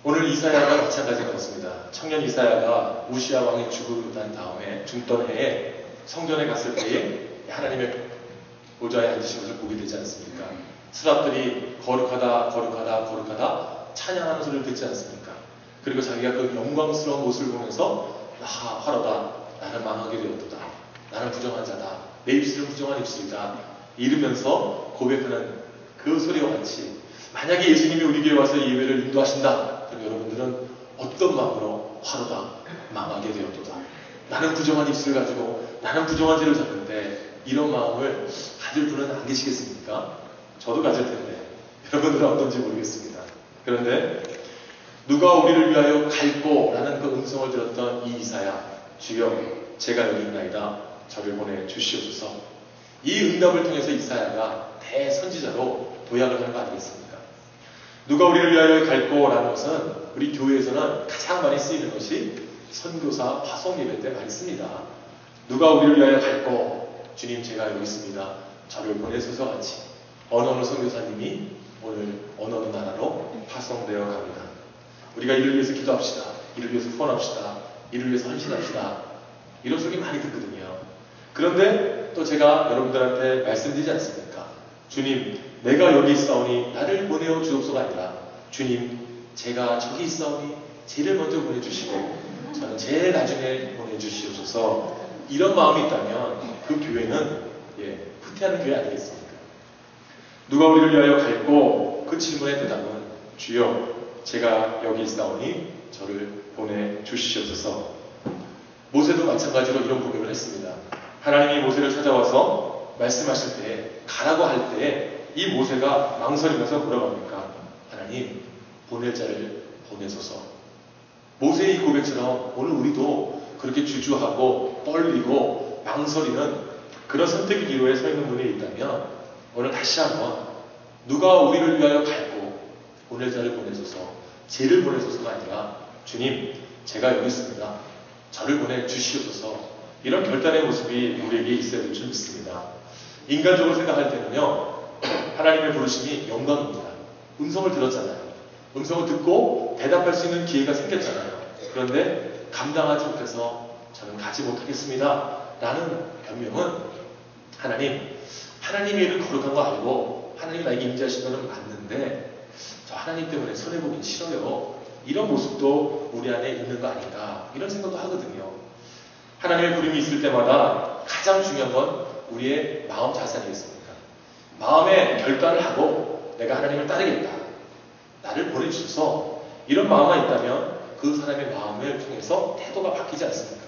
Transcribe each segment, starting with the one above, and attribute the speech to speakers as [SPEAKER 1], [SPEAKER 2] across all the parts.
[SPEAKER 1] 오늘 이사야가 마찬가지가 같습니다. 청년 이사야가 우시아 왕이 죽으고 난 다음에 죽던 해에 성전에 갔을 때에 하나님의 보좌에 앉으신 것을 보게 되지 않습니까? 스랍들이 거룩하다 거룩하다 거룩하다 찬양하는 소리를 듣지 않습니까? 그리고 자기가 그 영광스러운 모습을 보면서 화로다 나는 망하게 되었도다 나는 부정한 자다 내 입술은 부정한 입술이다 이르면서 고백하는 그 소리와 같이 만약에 예수님이 우리 교회에 와서 예배를 인도하신다 그럼 여러분들은 어떤 마음으로 화로다 망하게 되었도다 나는 부정한 입술을 가지고 나는 부정한 죄를 졌는데 이런 마음을 가질 분은 안 계시겠습니까? 저도 가질 텐데 여러분들은 어떤지 모르겠습니다. 그런데 누가 우리를 위하여 갈꼬라는 그 음성을 들었던 이 이사야 주여 제가 여기 있나이다 저를 보내 주시옵소서. 이 응답을 통해서 이사야가 대선지자로 도약을 하는 거 아니겠습니까? 누가 우리를 위하여 갈꼬라는 것은 우리 교회에서는 가장 많이 쓰이는 것이 선교사 파송 예배 때 많이 씁니다. 누가 우리를 위하여 갈꼬 주님 제가 여기 있습니다 저를 보내소서 같이 어느 선교사님이 오늘 어느 나라로 파송되어 갑니다. 우리가 이를 위해서 기도합시다. 이를 위해서 후원합시다. 이를 위해서 헌신합시다. 이런 소리 많이 듣거든요. 그런데 또 제가 여러분들한테 말씀드리지 않습니까? 주님, 내가 여기 있사오니 나를 보내어 주옵소가 아니라 주님, 제가 저기 있사오니 쟤를 먼저 보내주시고 저는 제일 나중에 보내주시옵소서. 이런 마음이 있다면 그 교회는 후퇴하는 교회 아니겠습니까? 누가 우리를 위하여 갈꼬 그 질문의 대답은 주여 제가 여기 있사오니 저를 보내주시옵소서. 모세도 마찬가지로 이런 고백을 했습니다. 하나님이 모세를 찾아와서 말씀하실 때 가라고 할 때 이 모세가 망설이면서 뭐라고 합니까? 하나님 보낼 자를 보내소서. 모세의 이 고백처럼 오늘 우리도 그렇게 주저하고 떨리고 망설이는 그런 선택의 기로에 서 있는 분이 있다면 오늘 다시 한번 누가 우리를 위하여 갈고 보낼 자를 보내소서 쟤를 보내소서가 아니라 주님 제가 여기 있습니다. 저를 보내주시옵소서. 이런 결단의 모습이 우리에게 있어야 될 줄 믿습니다. 인간적으로 생각할 때는요 하나님의 부르심이 영광입니다. 음성을 들었잖아요. 음성을 듣고 대답할 수 있는 기회가 생겼잖아요. 그런데 감당하지 못해서 저는 가지 못하겠습니다 라는 변명은 하나님의 일을 거룩한 거 알고 하나님이 나에게 임재하신 거는 맞는데 저 하나님 때문에 손해보긴 싫어요. 이런 모습도 우리 안에 있는 거 아닌가 이런 생각도 하거든요. 하나님의 부름이 있을 때마다 가장 중요한 건 우리의 마음 자세아니겠습니까? 마음의 결단을 하고 내가 하나님을 따르겠다. 나를 보내주셔서 이런 마음만 있다면 그 사람의 마음을 통해서 태도가 바뀌지 않습니까?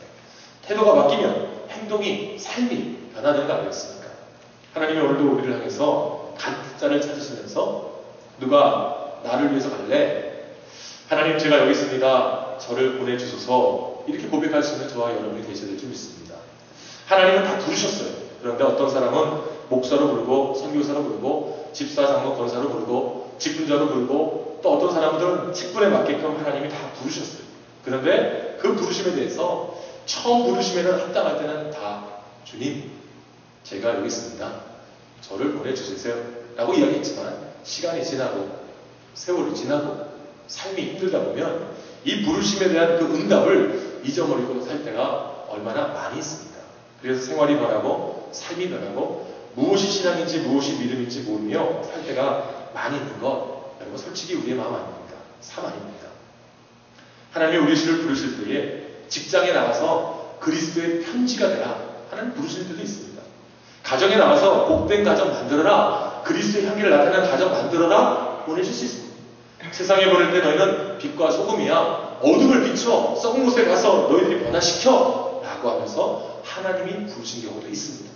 [SPEAKER 1] 태도가 바뀌면 행동이 삶이 변화되는 거 아니겠습니까? 하나님이 오늘도 우리를 향해서 각자를 찾으시면서 누가 나를 위해서 갈래? 하나님 제가 여기 있습니다. 저를 보내주소서 이렇게 고백할 수 있는 저와 여러분이 되셔야 될 줄 믿습니다. 하나님은 다 부르셨어요. 그런데 어떤 사람은 목사로 부르고 선교사로 부르고 집사, 장로, 권사로 부르고 직분자로 부르고 또 어떤 사람들은 직분에 맞게끔 하나님이 다 부르셨어요. 그런데 그 부르심에 대해서 처음 부르심에는 합당할 때는 다 주님 제가 여기 있습니다. 저를 보내주세요 라고 이야기했지만 시간이 지나고 세월이 지나고 삶이 힘들다 보면 이 부르심에 대한 그 응답을 잊어버리고 살 때가 얼마나 많이 있습니다. 그래서 생활이 변하고 삶이 변하고 무엇이 신앙인지 무엇이 믿음인지 모르며 살 때가 많이 있는 것 여러분 솔직히 우리의 마음 아닙니까? 삶 아닙니까? 하나님이 우리 시를 부르실 때에 직장에 나가서 그리스도의 편지가 되라 하는 부르실 때도 있습니다. 가정에 나가서 복된 가정 만들어라 그리스도의 향기를 나타내는 가정 만들어라 보내실 수 있습니다. 세상에 보낼 때 너희는 빛과 소금이야 어둠을 비춰 썩은 곳에 가서 너희들이 변화시켜 라고 하면서 하나님이 부르신 경우도 있습니다.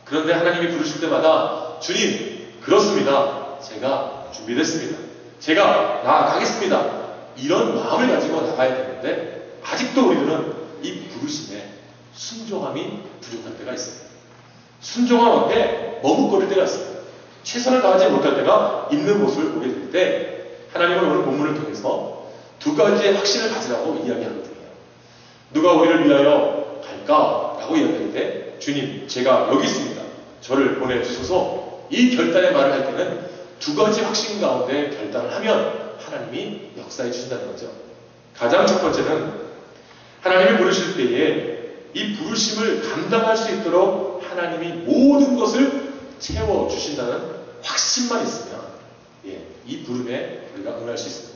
[SPEAKER 1] 그런데 하나님이 부르실 때마다 주님 그렇습니다. 제가 준비됐습니다. 제가 나아가겠습니다. 이런 마음을 가지고 나가야 되는데 아직도 우리들은 이 부르심에 순종함이 부족할 때가 있습니다. 순종함 앞에 머뭇거릴 때가 있습니다. 최선을 다하지 못할 때가 있는 모습을 보게 될 때 하나님은 오늘 본문을 통해서 두 가지의 확신을 가지라고 이야기하거든요. 누가 우리를 위하여 갈까? 라고 이야기할 때 주님 제가 여기 있습니다. 저를 보내주셔서 이 결단의 말을 할 때는 두 가지 확신 가운데 결단을 하면 하나님이 역사해 주신다는 거죠. 가장 첫 번째는 하나님이 부르실 때에 이 부르심을 감당할 수 있도록 하나님이 모든 것을 채워주신다는 확신만 있으면 이 부름에 우리가 응할 수 있습니다.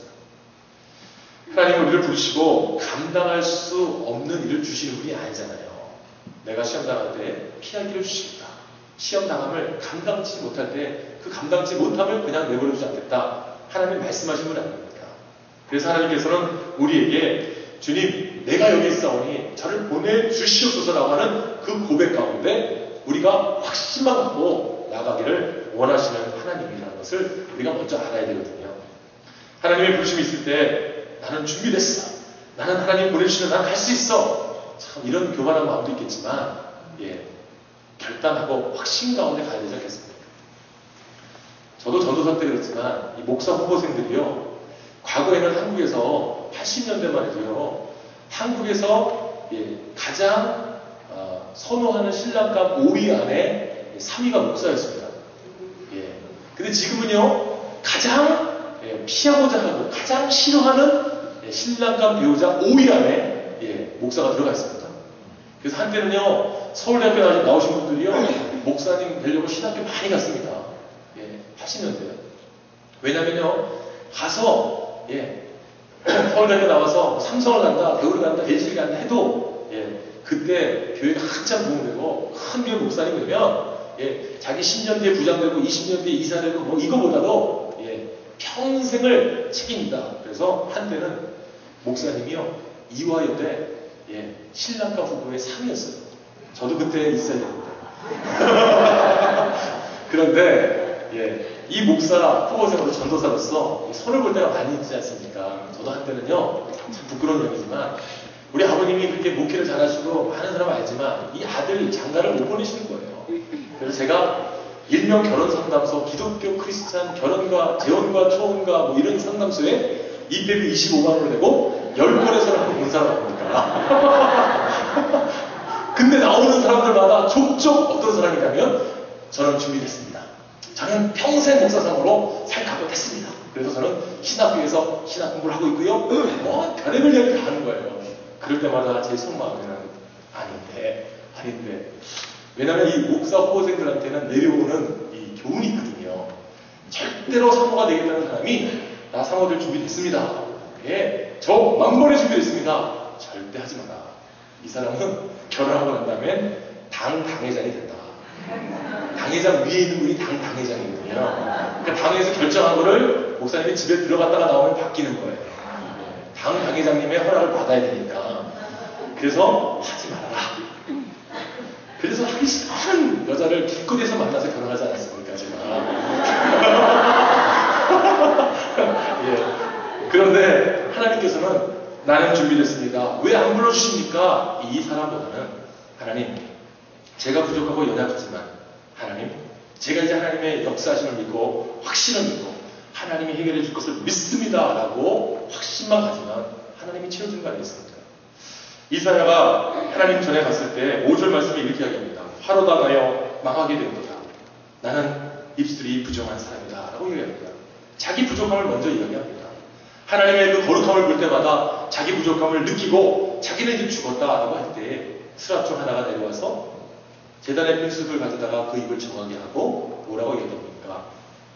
[SPEAKER 1] 하나님은 우리를 부르시고 감당할 수 없는 일을 주시는 분이 아니잖아요. 내가 시험 당할 때 피할 길을 주시겠다. 시험 당함을 감당치 못할 때 그 감당치 못함을 그냥 내버려두지 않겠다. 하나님 말씀하신 분 아닙니까? 그래서 하나님께서는 우리에게 주님 내가 여기 있사오니 저를 보내주시옵소서라고 하는 그 고백 가운데 우리가 확신만 갖고 나가기를 원하시는 하나님이라는 것을 우리가 먼저 알아야 되거든요. 하나님의 부르심이 있을 때 나는 준비됐어. 나는 하나님 보내주시면 난 갈 수 있어. 참 이런 교만한 마음도 있겠지만 결단하고 확신 가운데 가야 되지 않겠습니까? 저도 전도사 때 그랬지만 이 목사 후보생들이요. 과거에는 한국에서 80년대만 해도요. 한국에서 가장 선호하는 신랑감 5위 안에 3위가 목사였습니다. 근데 지금은요. 가장 피하고자 하고 가장 싫어하는 신랑감 배우자 5위 안에 목사가 들어가 있습니다. 그래서 한때는요. 서울대학교 나오신 분들이요. 목사님 되려고 신학교 많이 갔습니다. 80년대요. 왜냐면요. 가서 서울대학교 나와서 삼성을 간다, 배우를 간다, LG를 간다 해도 그때 교회가 한참 부흥되고 큰 교회 목사님 되면 자기 10년 뒤에 부장 되고 20년 뒤에 이사 되고 뭐 이거보다도 평생을 책임진다. 그래서 한때는 목사님이요. 이화여대 신랑감 후보의 3위였어요. 저도 그때 있어야 되는데. 그런데 이 목사 후보생으로 전도사로서 손을 볼 때가 많이 있지 않습니까? 저도 한때는요, 참 부끄러운 얘기지만, 우리 아버님이 그렇게 목회를 잘하시고 많은 사람 알지만, 이 아들 장가를 못 보내시는 거예요. 그래서 제가 일명 결혼 상담소, 기독교 크리스찬 결혼과 재혼과 초혼과 뭐 이런 상담소에 입회비 25만원을 내고 10번의 사람을 본 사람입니까? 근데 나오는 사람들마다 족족 어떤 사람이냐면, 저는 준비됐습니다. 저는 평생 목사상으로 살 각오 했습니다. 그래서 저는 신학교에서 신학 공부를 하고 있고요. 뭐 별의별 이야기 다 하는 거예요. 그럴 때마다 제 속마음에는 아닌데. 왜냐하면 이 목사 후보생들한테는 내려오는 이 교훈이 있거든요. 절대로 사모가 되겠다는 사람이 나 사모 될 준비 됐습니다. 저 만번에 준비됐습니다. 절대 하지 마라. 이 사람은 결혼하고 난 다음엔 당회장이 된다. 당회장 위에 있는 분이 당회장이거든요. 그러니까 당에서 결정한 거를 목사님이 집에 들어갔다가 나오면 바뀌는 거예요. 당회장님의 허락을 받아야 되니까. 그래서 하지 말아라. 그래서 하기 싫은 여자를 길거리에서 만나서 결혼하지 않았습니까, 제가. 그런데 하나님께서는 나는 준비됐습니다. 왜 안 불러주십니까? 이 사람보다는 하나님, 제가 부족하고 연약하지만 하나님, 제가 이제 하나님의 역사하심을 믿고 확신을 믿고 하나님이 해결해 줄 것을 믿습니다 라고 확신만 가지면 하나님이 채워주는 거 아니겠습니까? 이사야가 하나님 전에 갔을 때 5절 말씀이 이렇게 이야기합니다. 화로 당하여 망하게 된 거다. 나는 입술이 부정한 사람이다 라고 이야기합니다. 자기 부족함을 먼저 이야기합니다. 하나님의 그 거룩함을 볼 때마다 자기 부족함을 느끼고 자기는 이제 죽었다라고 할 때 스라총 하나가 내려와서 제단의 필습을 가져다가 그 입을 정하게 하고 뭐라고 얘기합니까?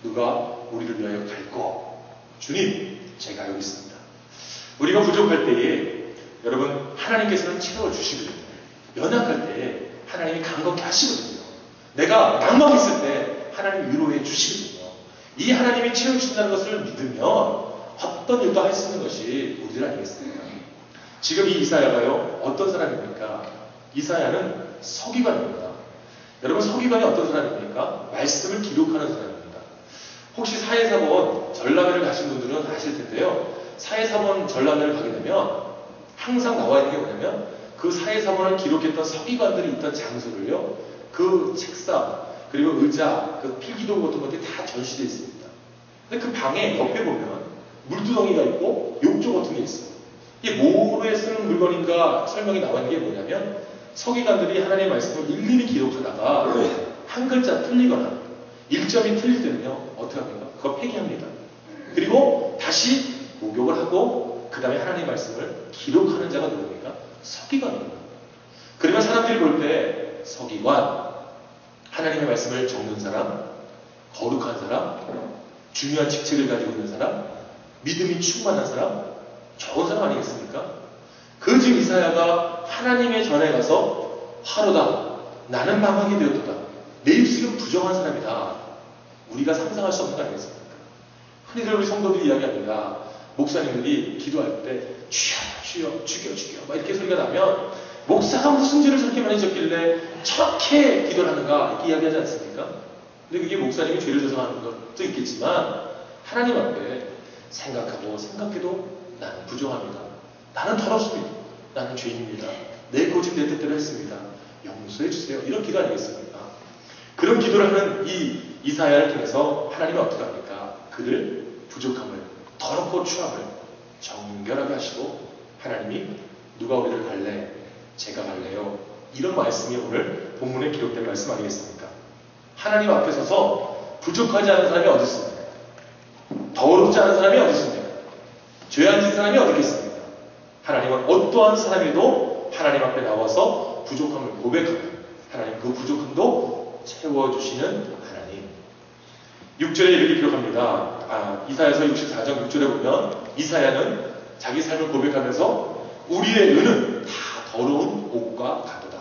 [SPEAKER 1] 누가 우리를 위하여 갈고 주님 제가 여기 있습니다. 우리가 부족할 때에 여러분 하나님께서는 채워주시거든요. 연약할 때에 하나님이 강건케 하시거든요. 내가 낭망 있을 때 하나님이 위로해 주시거든요. 이 하나님이 채워주신다는 것을 믿으면 어떤 일도 할 수 있는 것이 우리들 아니겠습니까? 지금 이 이사야가요 어떤 사람입니까? 이사야는 서기관입니다. 여러분 서기관이 어떤 사람입니까? 말씀을 기록하는 사람입니다. 혹시 사회사본 전람회를 가신 분들은 아실 텐데요. 사회사본 전람회를 가게 되면 항상 나와 있는 게 뭐냐면 그 사회사본을 기록했던 서기관들이 있던 장소를요. 그 책상 그리고 의자, 그 필기도구 같은 것들이 다 전시되어 있습니다. 근데 그 방에 옆에 보면 물두덩이가 있고 욕조 같은 게 있어요. 이게 뭐에 쓰는 물건인가 설명이 나와 있는 게 뭐냐면 서기관들이 하나님의 말씀을 일일이 기록하다가 한 글자 틀리거나 1점이 틀릴 때는요 어떻게 합니까? 그거 폐기합니다. 그리고 다시 목욕을 하고 그 다음에 하나님의 말씀을 기록하는 자가 누굽니까? 서기관입니다. 그러면 사람들이 볼 때 서기관, 하나님의 말씀을 적는 사람, 거룩한 사람, 중요한 직책을 가지고 있는 사람, 믿음이 충만한 사람, 좋은 사람 아니겠습니까? 그 중 이사야가 하나님의 전에 가서 화로다, 나는 망하게 되었도다, 내 입술은 부정한 사람이다. 우리가 상상할 수 없는 거 아니겠습니까? 흔히들 우리 성도들이 이야기합니다. 목사님들이 기도할 때 주여 주여 죽여 막 이렇게 소리가 나면 목사가 무슨 죄를 저렇게 많이 졌길래 저렇게 기도를 하는가 이렇게 이야기하지 않습니까? 근데 그게 목사님이 죄를 져서 하는 것도 있겠지만 하나님 앞에 생각해도 나는 부정합니다. 나는 더럽습니다. 나는 죄인입니다. 내 고집 내 뜻대로 했습니다. 용서해 주세요. 이런 기도 아니겠습니까? 그런 기도를 하는 이 이사야를 통해서 하나님은 어떻게 합니까? 그를 부족함을, 더럽고 추함을 정결하게 하시고 하나님이 누가 우리를 갈래? 제가 갈래요. 이런 말씀이 오늘 본문에 기록된 말씀 아니겠습니까? 하나님 앞에 서서 부족하지 않은 사람이 어디 있습니까? 더럽지 않은 사람이 어디 있습니까? 죄 안 진 사람이 어디 있겠습니까? 하나님은 어떠한 사람에도 하나님 앞에 나와서 부족함을 고백하고 하나님 그 부족함도 채워주시는 하나님. 6절에 이렇게 기록합니다. 이사야서 64장 6절에 보면 이사야는 자기 삶을 고백하면서 우리의 의는 다 더러운 옷과 같도다.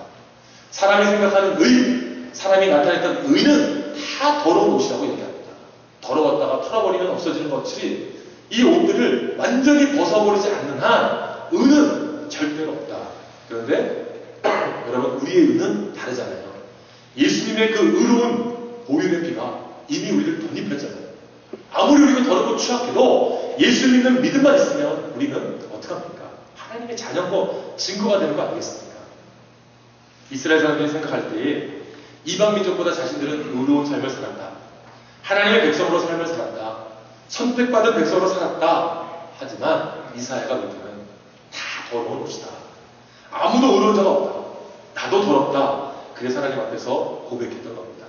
[SPEAKER 1] 사람이 생각하는 의, 사람이 나타냈던 의는 다 더러운 옷이라고 얘기합니다. 더러웠다가 털어버리면 없어지는 것이 이 옷들을 완전히 벗어버리지 않는 한 의는 절대로 없다. 그런데 여러분 우리의 의는 다르잖아요. 예수님의 그 의로운 보혈의 피가 이미 우리를 덧입혔잖아요. 아무리 우리가 더럽고 추악해도 예수 믿는 믿음만 있으면 우리는 어떡합니까? 하나님의 자녀고 증거가 되는 거 아니겠습니까? 이스라엘 사람들이 생각할 때에 이방 민족보다 자신들은 의로운 삶을 살았다. 하나님의 백성으로 삶을 살았다. 선택받은 백성으로 살았다. 하지만 이사야가 볼 때는 다 더러운 옷이다. 아무도 의로운 자가 없다. 나도 더럽다. 그래서 하나님 앞에서 고백했던 겁니다.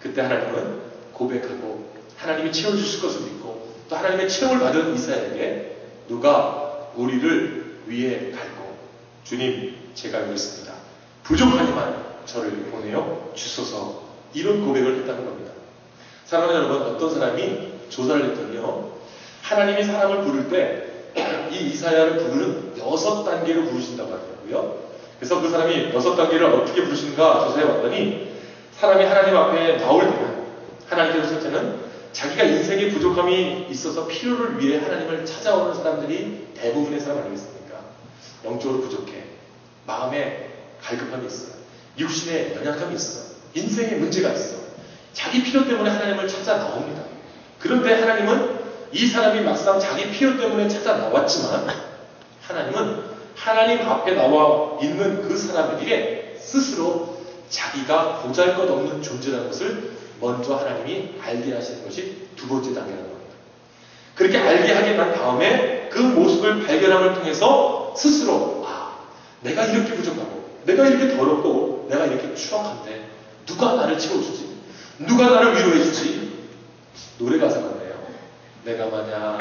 [SPEAKER 1] 그때 하나님은 고백하고 하나님이 채워주실 것을 믿고 또 하나님의 채용을 받은 이사야에게 누가 우리를 위해 갈고 주님 제가 여기 있습니다. 부족하니만 저를 보내어 주소서 이런 고백을 했다는 겁니다. 사랑하는 여러분 어떤 사람이 조사를 했더니요. 하나님이 사람을 부를 때 이 이사야를 부르는 6단계로 부르신다고 하더라고요. 그래서 그 사람이 6단계를 어떻게 부르시는가 조사해 봤더니 사람이 하나님 앞에 나올 때는 하나님께서 첫째는 자기가 인생에 부족함이 있어서 필요를 위해 하나님을 찾아오는 사람들이 대부분의 사람 아니겠습니까? 영적으로 부족해. 마음에 갈급함이 있어. 육신에 연약함이 있어. 인생에 문제가 있어. 자기 필요 때문에 하나님을 찾아 나옵니다. 그런데 하나님은 이 사람이 막상 자기 필요 때문에 찾아 나왔지만 하나님은 하나님 앞에 나와 있는 그 사람에게 스스로 자기가 보잘것없는 존재라는 것을 먼저 하나님이 알게 하시는 것이 두 번째 단계라는 겁니다. 그렇게 알게 하게 난 다음에 그 모습을 발견함을 통해서 스스로 내가 이렇게 부족하고 내가 이렇게 더럽고 내가 이렇게 추악한데 누가 나를 채워주지? 누가 나를 위로해주지? 노래 가사가 그래요. 내가 만약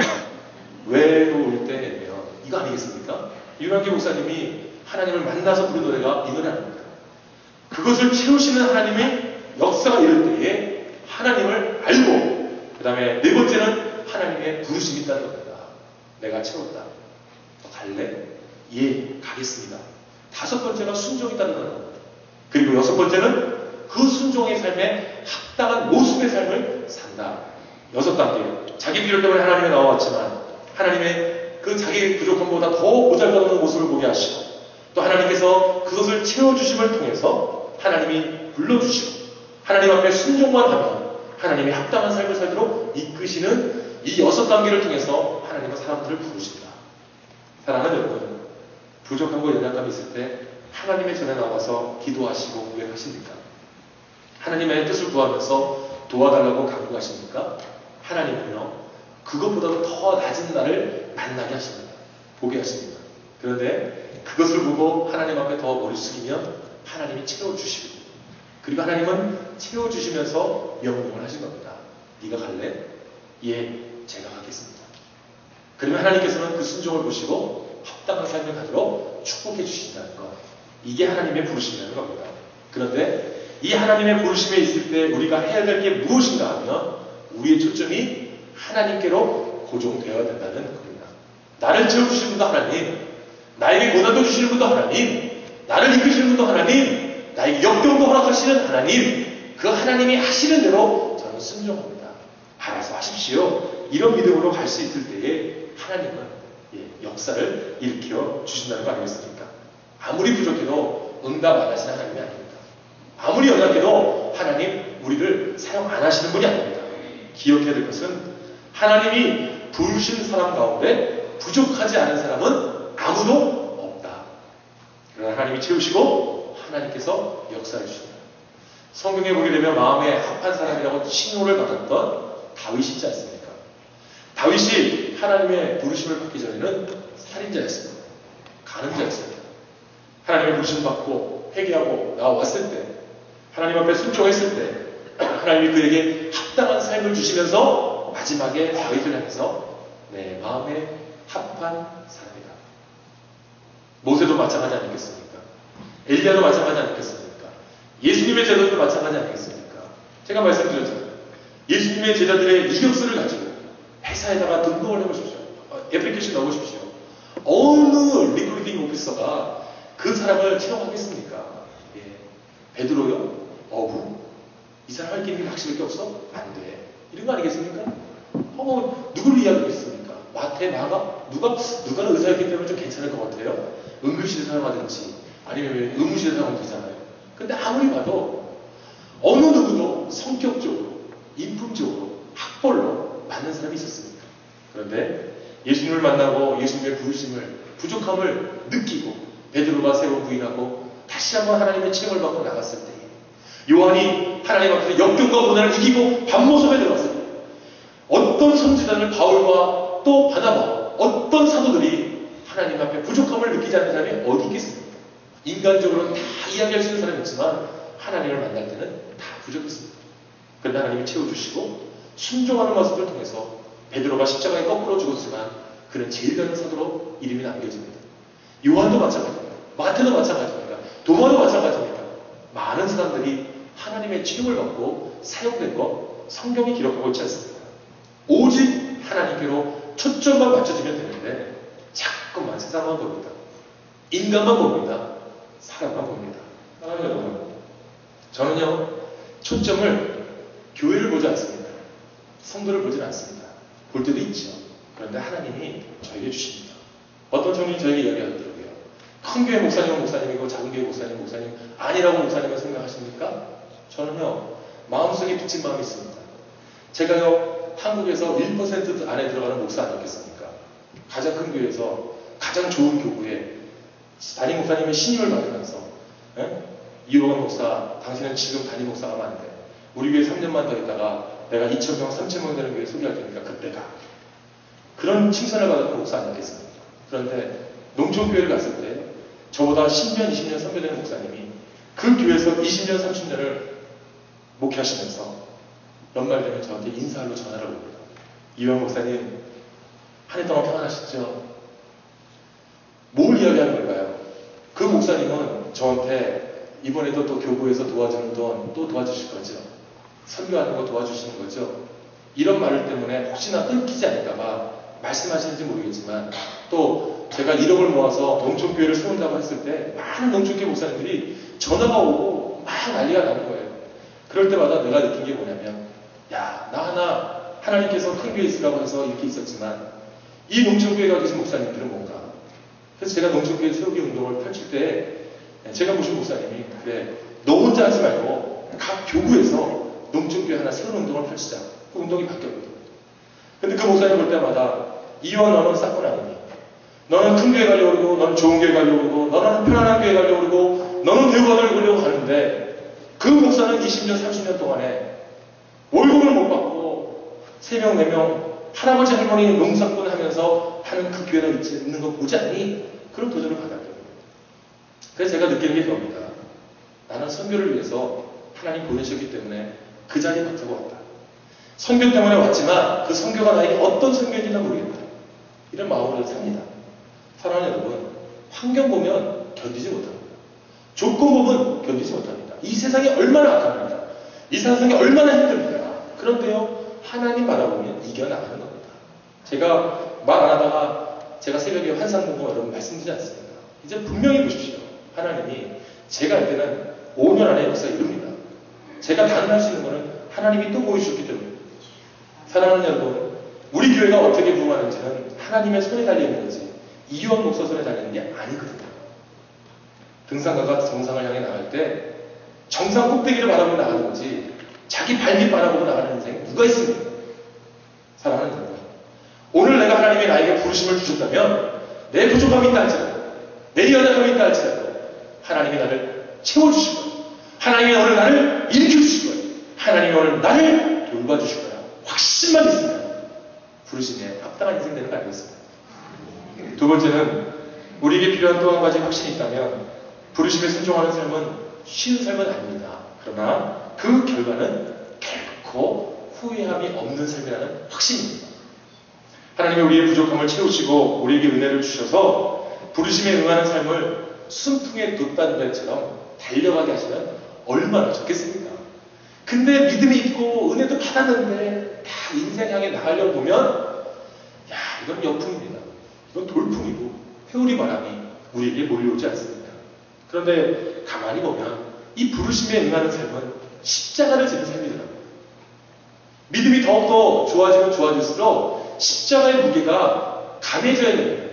[SPEAKER 1] 외로울 때면 이거 아니겠습니까? 윤환기 목사님이 하나님을 만나서 부른 노래가 이 노래 아닙니까? 그것을 채우시는 하나님의 역사가 이럴 때에 하나님을 알고 그 다음에 네 번째는 하나님의 부르심이 있다는 겁니다. 내가 채웠다. 너 갈래? 예, 가겠습니다. 다섯 번째가 순종이 있다는 겁니다. 그리고 여섯 번째는 그 순종의 삶에 합당한 모습의 삶을 산다. 6단계. 자기 필요 때문에 하나님에 나와왔지만 하나님의 그 자기 부족함보다 더 보잘것없는 모습을 보게 하시고 또 하나님께서 그것을 채워주심을 통해서 하나님이 불러주시고 하나님 앞에 순종만 하면 하나님의 합당한 삶을 살도록 이끄시는 이 6단계를 통해서 하나님은 사람들을 부르십니다. 사랑하는 여러분, 부족함과 연약함이 있을 때 하나님의 전에 나와서 기도하시고 고백하십니까? 하나님의 뜻을 구하면서 도와달라고 간구하십니까? 하나님은요, 그것보다도 더 낮은 나를 만나게 하십니다. 보게 하십니다. 그런데 그것을 보고 하나님 앞에 더 머리 숙이면 하나님이 채워주시고 그리고 하나님은 채워주시면서 명령을 하신 겁니다. 네가 갈래? 예, 제가 가겠습니다. 그러면 하나님께서는 그 순종을 보시고 합당한 삶을 가도록 축복해 주신다는 것. 이게 하나님의 부르심이라는 겁니다. 그런데 이 하나님의 부르심에 있을 때 우리가 해야 될 게 무엇인가 하면 우리의 초점이 하나님께로 고정되어야 된다는 겁니다. 나를 채워주시는 분도 하나님, 나에게 고난도 주시는 분도 하나님, 나를 이끄시는 분도 하나님, 나에게 역경도 허락하시는 하나님, 그 하나님이 하시는 대로 저는 순종합니다. 알아서 하십시오. 이런 믿음으로 갈 수 있을 때에 하나님은 역사를 일으켜 주신다는 거 아니겠습니까? 아무리 부족해도 응답 안 하시는 하나님이 아닙니다. 아무리 연약해도 하나님 우리를 사용 안 하시는 분이 아닙니다. 기억해야 될 것은 하나님이 부르신 사람 가운데 부족하지 않은 사람은 아무도 없다. 그러나 하나님이 채우시고 하나님께서 역사해 주신다. 성경에 보게 되면 마음에 합한 사람이라고 칭호를 받았던 다윗이 있지 않습니까? 다윗이 하나님의 부르심을 받기 전에는 살인자였습니다. 가늠자였습니다. 하나님의 부르심 받고 회개하고 나왔을 때, 하나님 앞에 순종했을 때 하나님이 그에게 합당한 삶을 주시면서 마지막에 다윗을 향해서 내 마음에 합한 사람이다. 모세도 마찬가지 아니겠습니까? 엘리야도 마찬가지 아니겠습니까? 예수님의 제자들도 마찬가지 아니겠습니까? 제가 말씀드렸잖아요. 예수님의 제자들의 이력서를 가지고 회사에다가 등록을 해보십시오. 애플리케이션 넣어보십시오. 어느 리크루팅 오피서가 그 사람을 채용하겠습니까? 베드로요? 어부? 이 사람 할 게 있는 게 확실할 게 없어? 안 돼. 이런 거 아니겠습니까? 누구를 이야기하겠습니까? 마태, 마가? 누가는 의사였기 때문에 좀 괜찮을 것 같아요. 응급실에 사용하든지 아니면 의무실에 사용하면 되잖아요. 근데 아무리 봐도 어느 누구도 성격적으로, 인품적으로, 학벌로 맞는 사람이 있었습니다. 그런데 예수님을 만나고 예수님의 부르심을, 부족함을 느끼고 베드로가 세워 부인하고 다시 한번 하나님의 체험을 받고 나갔을 때, 요한이 하나님 앞에서 역경과 고난을 이기고 밤모섬에 들어갔을 때, 어떤 선지자들 바울과 또 바나바, 어떤 사도들이 하나님 앞에 부족함을 느끼지 않는 사람이 어디 있겠습니까? 인간적으로는 다 이야기할 수 있는 사람이 있지만 하나님을 만날 때는 다 부족했습니다. 그런데 하나님이 채워주시고 순종하는 모습을 통해서 베드로가 십자가에 거꾸로 죽었지만 그는 제일 다른 사도로 이름이 남겨집니다. 요한도 마찬가지입니다. 마태도 마찬가지입니다. 도마도 마찬가지입니다. 많은 사람들이 하나님의 치유를 받고 사용된 거 성경이 기록하고 있지 않습니다. 오직 하나님께로 초점만 맞춰지면 되는데 자꾸만 세상만 봅니다. 인간만 봅니다. 사람만 봅니다. 사랑하는 여러분, 저는요 초점을 교회를 보지 않습니다. 성도를 보지 않습니다. 볼 때도 있죠. 그런데 하나님이 저에게 주십니다. 어떤 청년이 저에게 이야기하더라고요. 큰 교회 목사님은 목사님이고 작은 교회 목사님은 목사님 아니라고 목사님은 생각하십니까? 저는요 마음속에 빚진 마음이 있습니다. 제가요 한국에서 1% 안에 들어가는 목사 아니겠습니까? 가장 큰 교회에서 가장 좋은 교구에 담임 목사님의 신임을 받으면서 이호원 목사, 당신은 지금 담임 목사가 하면 안 돼. 우리 교회 3년만 더 있다가 내가 2,000명, 3,000명 되는 교회 소개할 테니까 그때가. 그런 칭찬을 받았던 목사 아니겠습니까? 그런데 농촌교회를 갔을 때 저보다 10년, 20년 선배되는 목사님이 그 교회에서 20년, 30년을 목회하시면서 연말 되면 저한테 인사하러 전화를 옵니다. 이호원 목사님, 한 해 동안 평안하셨죠? 뭘 이야기하는 걸까요? 그 목사님은 저한테 이번에도 또 교구에서 도와주는 돈 또 도와주실 거죠? 설교하는 거 도와주시는 거죠? 이런 말 때문에 혹시나 끊기지 않을까봐 말씀하시는지 모르겠지만 또 제가 1억을 모아서 농촌교회를 세운다고 했을 때 많은 농촌교회 목사님들이 전화가 오고 막 난리가 나는 거예요. 그럴 때마다 내가 느낀 게 뭐냐면 야, 나 하나님께서 큰 교회 있으라고 해서 이렇게 있었지만 이 농촌교회가 계신 목사님들은 뭔가. 그래서 제가 농촌교회 세우기 운동을 펼칠 때 제가 모신 목사님이 그래 너 혼자 하지 말고 각 교구에서 농촌교회 하나 새로운 운동을 펼치자. 그 운동이 바뀌었거든요. 근데 그 목사님 볼 때마다 이와 너는 싹군 아니니 너는 큰 교회 가려고 그러고 너는 좋은 교회 가려고 그러고 너는 편안한 교회 가려고 그러고 너는 대우받으려고 그러려고 하는데 그 목사는 20년 30년 동안에 월급을 못 받고 3명 4명 할아버지 할머니 농사꾼 하면서 하는 그 교회가 있는 거 보지 않니? 그런 도전을 받았거든요. 그래서 제가 느끼는 게 그겁니다. 나는 선교를 위해서 하나님 보내셨기 때문에 그 자리에 맡고 왔다. 선교 때문에 왔지만 그 선교가 나에게 어떤 선교인지는 모르겠다. 이런 마음으로 삽니다. 사랑하는 여러분, 환경 보면 견디지 못합니다. 조건 보면 견디지 못합니다. 이 세상이 얼마나 악합니까? 이 세상이 얼마나 힘듭니까? 그런데요, 하나님 바라보면 이겨나가는 겁니다. 제가 말 안 하다가 제가 새벽에 환상공부 여러분 말씀드리지 않습니까? 이제 분명히 보십시오. 하나님이 제가 알 때는 5년 안에 역사 이룹니다. 제가 가능할 수 있는 것은 하나님이 또 보여주셨기 때문입니다. 사랑하는 여러분, 우리 교회가 어떻게 부흥하는지는 하나님의 손에 달려있는 거지 이유한 목사 손에 달리는 게 아니거든요. 등산가가 정상을 향해 나갈 때 정상 꼭대기를 바라보고 나가는 거지 자기 발밑 바라보고 나가는 인생이 누가 있습니까? 사랑하는 여러분, 오늘 내가 하나님이 나에게 부르심을 주셨다면 내 부족함이 있다 할지라도 내 연약함이 있다 할지라도 하나님이 나를 채워주실 거예요. 하나님이 오늘 나를 일으켜주실 거예요. 하나님이 오늘 나를 돌봐주실 거예요. 확신만 있으면 부르심에 합당한 인생 되는 거 아니겠습니까? 두 번째는 우리에게 필요한 또 한 가지 확신이 있다면 부르심에 순종하는 삶은 쉬운 삶은 아닙니다. 그러나 그 결과는 결코 후회함이 없는 삶이라는 확신입니다. 하나님이 우리의 부족함을 채우시고 우리에게 은혜를 주셔서 부르심에 응하는 삶을 순풍에 돛단 배처럼 달려가게 하시면 얼마나 좋겠습니까? 근데 믿음이 있고 은혜도 받았는데 다 인생 향해 나가려고 보면 야, 이건 역풍입니다. 이건 돌풍이고 회오리 바람이 우리에게 몰려오지 않습니다. 그런데 가만히 보면 이 부르심에 응하는 삶은 십자가를 지는 삶이더라고요. 믿음이 더욱더 좋아지면 좋아질수록 십자가의 무게가 강해져야 됩니다.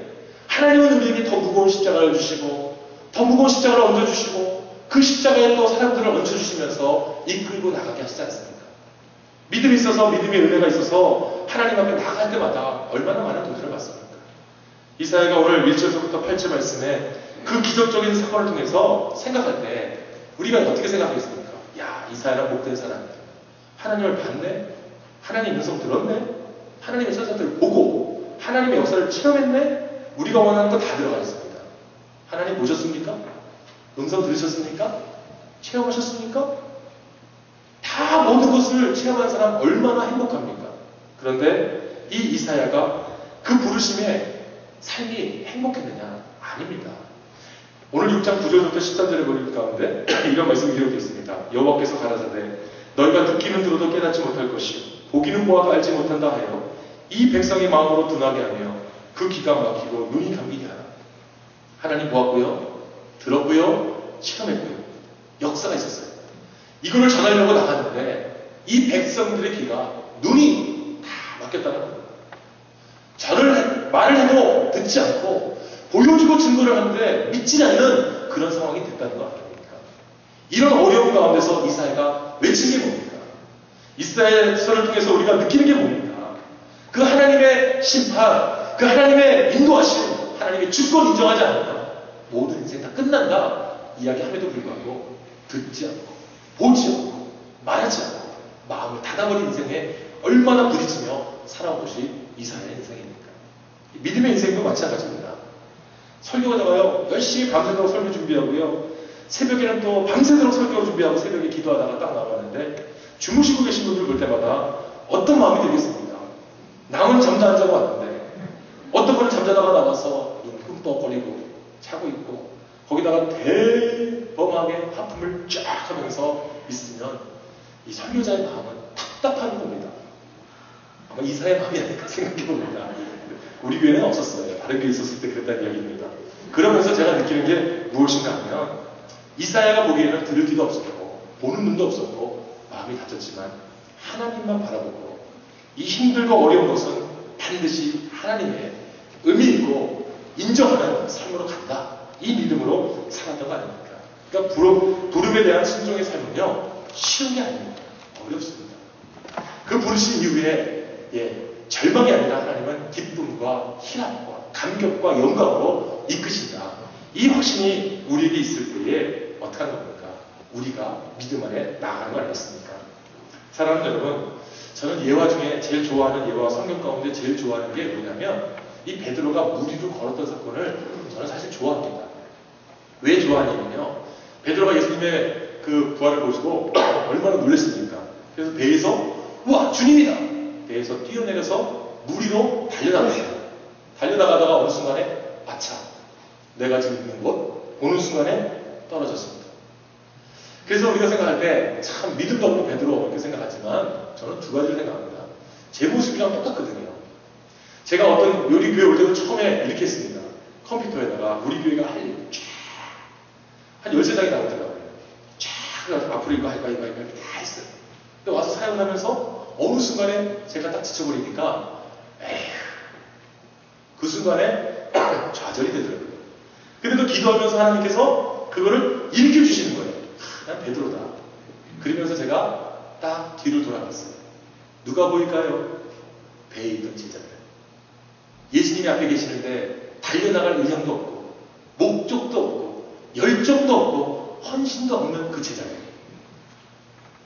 [SPEAKER 1] 하나님은 우리에게 더 무거운 십자가를 주시고 더 무거운 십자가를 얹어주시고 그 십자가에 또 사람들을 얹혀주시면서 이끌고 나가게 하시지 않습니까? 믿음이 있어서 믿음의 은혜가 있어서 하나님 앞에 나갈 때마다 얼마나 많은 도전을 받습니까? 이사야가 오늘 1절부터 8절 말씀에 그 기적적인 사건을 통해서 생각할 때 우리가 어떻게 생각하겠습니까? 야, 이사야는 복된 사람이다. 하나님을 봤네? 하나님 음성 들었네? 하나님의 선사들을 보고 하나님의 역사를 체험했네? 우리가 원하는 거 다 들어가 있습니다. 하나님 보셨습니까? 음성 들으셨습니까? 체험하셨습니까? 다 모든 것을 체험한 사람 얼마나 행복합니까? 그런데 이 이사야가 그 부르심에 삶이 행복했느냐? 아닙니다. 오늘 6장 9절부터 13절에 보는 가운데 이런 말씀이 기록되어 있습니다. 여호와께서 가라사대 너희가 듣기는 들어도 깨닫지 못할 것이요 보기는 보아도 알지 못한다 하여 이 백성의 마음으로 둔하게 하며 그 귀가 막히고 눈이 감기게 하라. 하나님 보았고요, 들었고요, 체험했고요. 역사가 있었어요. 이거를 전하려고 나갔는데 이 백성들의 귀가, 눈이 다 막혔다는 겁니다. 말을 해도 듣지 않고 보여주고 증거를 하는데 믿지 않는 그런 상황이 됐다는 거 아닙니까? 이런 어려움 가운데서 이사야가 외친 게 뭡니까? 이사야서를 통해서 우리가 느끼는 게 뭡니까? 그 하나님의 심판, 그 하나님의 인도하심, 하나님의 주권 인정하지 않는다. 모든 인생 다 끝난다. 이야기함에도 불구하고 듣지 않고 보지 않고 말하지 않고 마음을 닫아버린 인생에 얼마나 부딪히며 살아온 것이 이사야의 인생입니까? 믿음의 인생도 마찬가지입니다. 설교가 나가요. 열심히 밤새도록 설교 준비하고요. 새벽에는 또 밤새도록 설교 준비하고 새벽에 기도하다가 딱 나왔는데 주무시고 계신 분들 볼 때마다 어떤 마음이 들겠습니까? 남은 잠도 안 자고 왔는데 어떤 분은 잠자다가 나와서 눈 끔뻑거리고 자고 있고 거기다가 대범하게 하품을 쫙 하면서 있으면 이 설교자의 마음은 답답한 겁니다. 아마 이사의 마음이 아닐까 생각해 봅니다. 우리 교회는 없었어요. 다른 교회 있었을 때 그랬다는 이야기입니다. 그러면서 제가 느끼는 게 무엇인가 하면 이사야가 보기에는 들을 귀도 없었고 보는 눈도 없었고 마음이 다쳤지만 하나님만 바라보고 이 힘들고 어려운 것은 반드시 하나님의 의미 있고 인정하는 삶으로 간다. 이 믿음으로 살았던 거 아닙니까? 그러니까 부름에 대한 순종의 삶은요 쉬운 게 아닙니다. 어렵습니다. 그 부르신 이후에 절망이 아니라 하나님은 기쁨과 희락과 감격과 영광으로 이끄신다. 이 확신이 우리에게 있을 때에 어떻게 하는 겁니까? 우리가 믿음 안에 나아가는 거 아니겠습니까? 사랑하는 여러분, 저는 예화 중에 제일 좋아하는 예화, 성경 가운데 제일 좋아하는 게 뭐냐면 이 베드로가 물 위로 걸었던 사건을 저는 사실 좋아합니다. 왜 좋아하냐면요, 베드로가 예수님의 그 부활을 보시고 얼마나 놀랐습니까? 그래서 배에서 우와 주님이다! 배에서 뛰어내려서 물 위로 달려나갔어요. 달려나가다가 어느 순간에 아차, 내가 지금 있는 곳 어느 순간에 떨어졌습니다. 그래서 우리가 생각할 때 참 믿음도 없는 베드로 이렇게 생각하지만 저는 두 가지를 생각합니다. 제 모습이랑 똑같거든요. 제가 어떤 요리 교회 올 때도 처음에 이렇게 했습니다. 컴퓨터에다가 우리 교회가 할 일 쫙 한 13장이 나오더라고요. 쫙 앞으로 이거 할까 이거 다 했어요. 근데 와서 사역을 하면서 어느 순간에 제가 딱 지쳐버리니까 에휴, 그 순간에 좌절이 되더라고요. 근데 또 기도하면서 하나님께서 그거를 일으켜주시는 거예요. 난 베드로다. 그러면서 제가 딱 뒤를 돌아봤어요. 누가 보일까요? 배에 있던 제자들. 예수님이 앞에 계시는데 달려나갈 의향도 없고 목적도 없고 열정도 없고 헌신도 없는 그 제자들.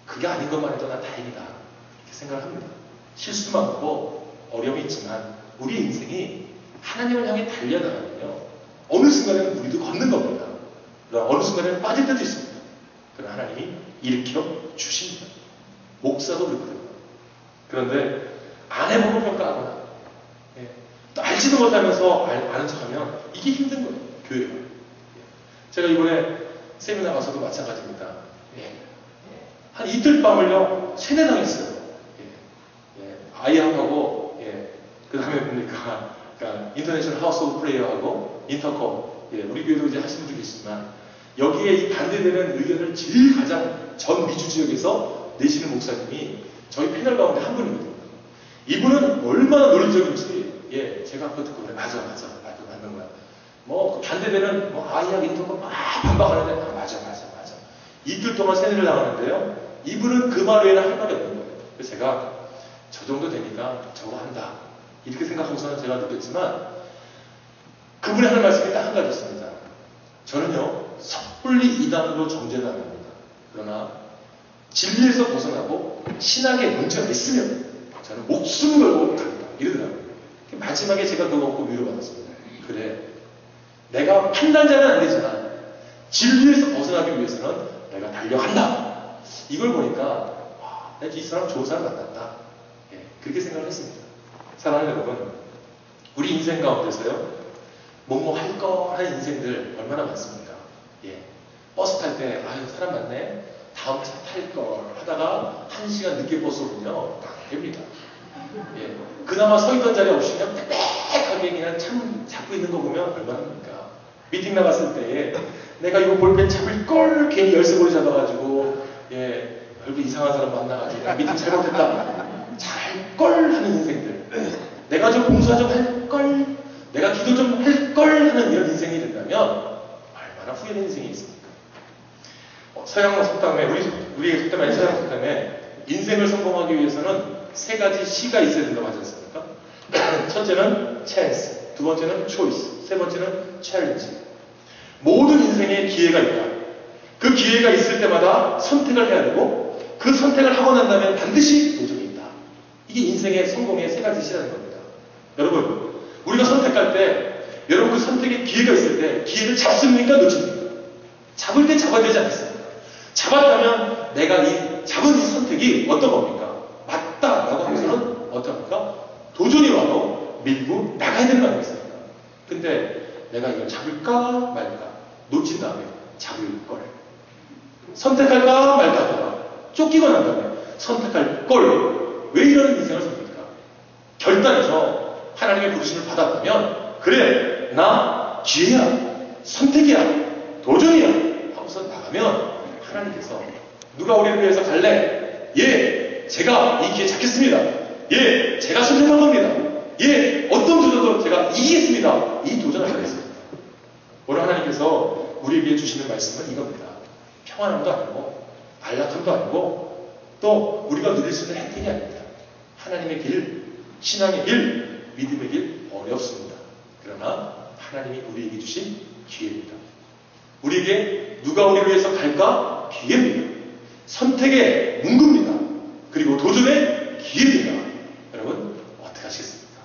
[SPEAKER 1] 그게 아닌 것만 해도 난 다행이다 이렇게 생각을 합니다. 실수도 많고 어려움이 있지만 우리의 인생이 하나님을 향해 달려나가면요 어느 순간에는 우리도 걷는 겁니다. 그러나 어느 순간에는 빠질 때도 있습니다. 그러나 하나님이 일으켜 주십니다. 목사도 그렇거든요. 그런데 안 해보고 평가하거나 또 알지도 못하면서 아는 척하면 이게 힘든 거예요. 교회가. 제가 이번에 세미나 가서도 마찬가지입니다. 한 이틀 밤을요 세뇌당했어요. 아이하고 그 다음에 보니까 그러니까 인터내셔널 하우스 오브 프레이어하고 인터컴 우리 교회도 이제 하시는 분도 계시지만 여기에 이 반대되는 의견을 제일 가장 전 미주 지역에서 내시는 목사님이 저희 패널 가운데 한 분이거든요. 이분은 얼마나 논리적인지 제가 아까 듣고 그래 맞아 맞는 거야. 뭐 반대되는 뭐 아이하고 인터컴 막 반박하는데 맞아 이틀 동안 세뇌를 당하는데요. 이분은 그 말 외에는 할 말이 없는 거예요. 그래서 제가 저 정도 되니까 저거 한다 이렇게 생각하고서는 제가 느꼈지만 그분이 하는 말씀이 딱 한 가지였습니다. 저는요 섣불리 이단으로 정죄당합니다. 그러나 진리에서 벗어나고 신학에 문제가 있으면 저는 목숨 걸고 갑니다. 이러더라고요. 마지막에 제가 그거 먹고 위로받았습니다. 그래 내가 판단자는 안 되지만 진리에서 벗어나기 위해서는 내가 달려간다. 이걸 보니까 내가 이 사람 좋은 사람 만났다. 그렇게 생각을 했습니다. 사랑하는 여러분, 우리 인생 가운데서요 뭐뭐 할 거 하는 인생들 얼마나 많습니까? 버스 탈 때 아유 사람 많네 다음 차 탈 걸 하다가 1시간 늦게 버스 오면요 깡패입니다. 그나마 서 있던 자리에 오시면 빽빽하게 그냥 참 잡고 있는 거 보면 얼마나 합니까? 미팅 나갔을 때 내가 이거 볼펜 잡을 걸 괜히 열쇠고리 잡아가지고 별로 이상한 사람 만나가지고 미팅 잘못했다 잘 걸 하는 인생들 내가 좀 봉사 좀 할 걸 내가 기도 좀 할 걸 하는 이런 인생이 된다면 얼마나 후회된 인생이 있습니까? 서양 속담에 우리의 속담이 아닌 서양 속담에 인생을 성공하기 위해서는 3가지 C가 있어야 된다고 하지 않습니까? 첫째는 chance, 두 번째는 choice, 세 번째는 challenge. 모든 인생에 기회가 있다. 그 기회가 있을 때마다 선택을 해야 되고 그 선택을 하고 난다면 반드시 도전이 있다. 이게 인생의 성공의 3가지 C라는 겁니다. 여러분 우리가 선택할 때 여러분 그 선택의 기회가 있을 때 기회를 잡습니까? 놓칩니까? 잡을 때 잡아야 되지 않겠습니까? 잡았다면 내가 잡은 이 선택이 어떤 겁니까? 맞다라고 하면서는 어떡합니까? 도전이 와도 밀고 나가야 되는 거 아니겠습니까? 근데 내가 이걸 잡을까 말까 놓친 다음에 잡을 걸 선택할까 말까 하다가 쫓기고 난 다음에 선택할 걸 왜 이런 인생을 삽니까? 결단해서 하나님의 부르심을 받았다면 그래 나 기회야 선택이야 도전이야 하고서 나가면 하나님께서 누가 우리를 위해서 갈래? 제가 이 기회 잡겠습니다. 제가 선택한 겁니다. 어떤 도전도 제가 이기겠습니다. 이 도전을 하겠습니다. 오늘 하나님께서 우리에게 주시는 말씀은 이겁니다. 평안함도 아니고 안락함도 아니고 또 우리가 누릴 수 있는 혜택이 아닙니다. 하나님의 길, 신앙의 길, 믿음의 길 어렵습니다. 그러나 하나님이 우리에게 주신 기회입니다. 우리에게 누가 우리를 위해서 갈까? 기회입니다. 선택의 문구입니다. 그리고 도전의 기회입니다. 여러분 어떻게 하시겠습니까?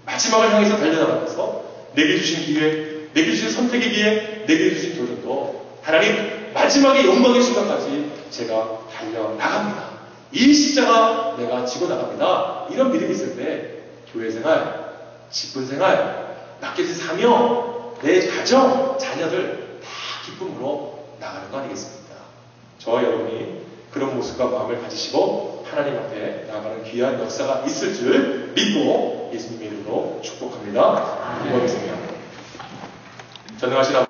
[SPEAKER 1] 마지막을 향해서 달려나가면서 내게 주신 기회, 내게 주신 선택의 기회, 내게 주신 도전도 하나님 마지막에 영광의 순간까지 제가 달려나갑니다. 이 십자가 내가 지고 나갑니다. 이런 믿음이 있을 때 교회 생활, 직분 생활, 맡겨진 사명, 내 가정, 자녀들 다 기쁨으로 나가는 거 아니겠습니까? 저와 여러분이 그런 모습과 마음을 가지시고 하나님 앞에 나아가는 귀한 역사가 있을 줄 믿고 예수님의 이름으로 축복합니다. 기도하겠습니다. 전능하신 아버지